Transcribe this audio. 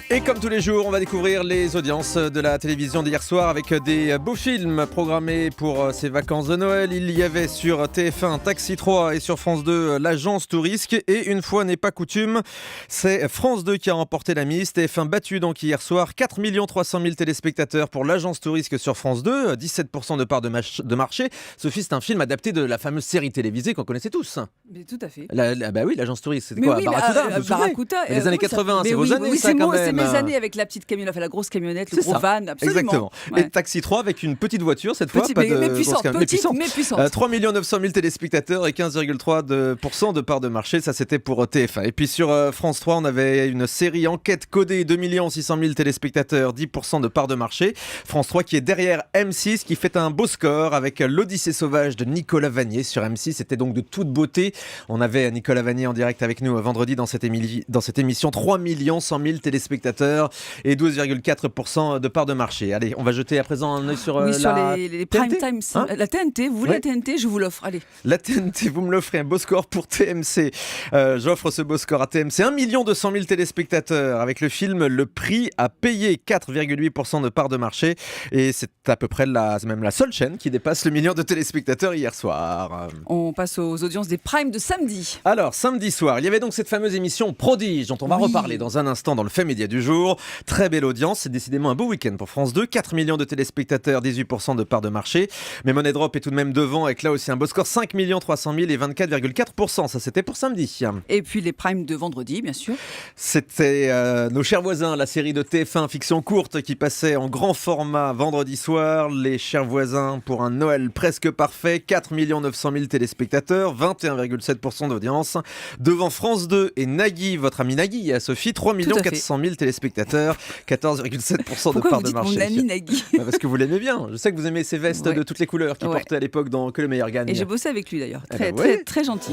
Et comme tous les jours, on va découvrir les audiences de la télévision d'hier soir avec des beaux films programmés pour ces vacances de Noël. Il y avait sur TF1 Taxi 3 et sur France 2 l'Agence Tourisque. Et une fois n'est pas coutume, c'est France 2 qui a remporté la mise. TF1 battu donc hier soir, 4 300 000 téléspectateurs pour l'Agence Tourisque sur France 2, 17% de part de marché. Sophie, c'est un film adapté de la fameuse série télévisée qu'on connaissait tous. Mais tout à fait. Bah oui, l'Agence Tourisque, c'était Mais quoi, oui, Barracuda, Barracuda. les années 80, c'est vos années, ça, quand même. C'est mes années avec la petite camionnette, enfin la grosse camionnette, le C'est gros ça. van, absolument. Exactement. Ouais. Et Taxi 3 avec une petite voiture cette fois, mais puissante, mais puissante. 3 900 000 téléspectateurs et 15,3% de part de marché, ça c'était pour TF1. Et puis sur France 3, on avait une série Enquête codée, 2 600 000 téléspectateurs, 10% de part de marché. France 3 qui est derrière M6, qui fait un beau score avec l'Odyssée sauvage de Nicolas Vanier sur M6. C'était donc de toute beauté. On avait Nicolas Vanier en direct avec nous vendredi dans cette émission. 3 100 000 téléspectateurs et 12,4% de part de marché. Allez, on va jeter à présent un œil sur sur la les prime TNT, time. hein, la TNT, vous voulez la TNT, je vous l'offre. Allez. La TNT, vous me l'offrez, un beau score pour TMC. J'offre ce beau score à TMC. 1 200 000 téléspectateurs avec le film Le Prix à payer, 4,8% de part de marché. Et c'est à peu près même la seule chaîne qui dépasse le million de téléspectateurs hier soir. On passe aux audiences des primes de samedi. Alors, samedi soir, il y avait donc cette fameuse émission Prodige dont on va reparler dans un instant dans le fait média du jour. Très belle audience, c'est décidément un beau week-end pour France 2. 4 millions de téléspectateurs, 18% de part de marché. Mais Money Drop est tout de même devant avec là aussi un beau score, 5 300 000 et 24,4%. Ça, c'était pour samedi. Et puis les primes de vendredi, bien sûr. C'était Nos chers voisins, la série de TF1 fiction courte qui passait en grand format vendredi soir. Les chers voisins pour un Noël presque parfait. 4 900 000 téléspectateurs, 21,7% d'audience. Devant France 2 et Nagui, votre ami Nagui, à Sophie, 3 400 000 téléspectateurs, 14,7% de part de marché. Pourquoi vous dites mon ami Nagui? Parce que vous l'aimez bien. Je sais que vous aimez ces vestes de toutes les couleurs qu'il portait à l'époque dans Que le meilleur gagne. Et j'ai bossé avec lui d'ailleurs. Eh ben ouais. Très gentil.